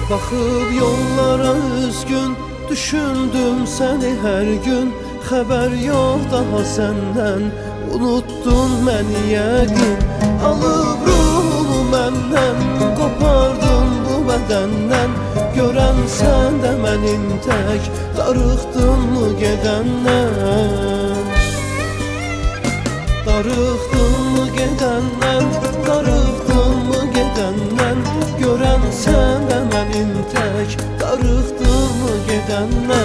Baxıb yollara üzgün, düşündüm səni hər gün. Xəbər yox daha səndən, unuttun məni yəqin. Alıb ruhumu məndən, qopardın bu bədəndən. Görən sən də mənim tək, darıxdın mı gedəndən? Darıxdın mı gedəndən, darıxdın mı gedəndən? Görən sən də mənim tək, darıxdın mı gedəndən?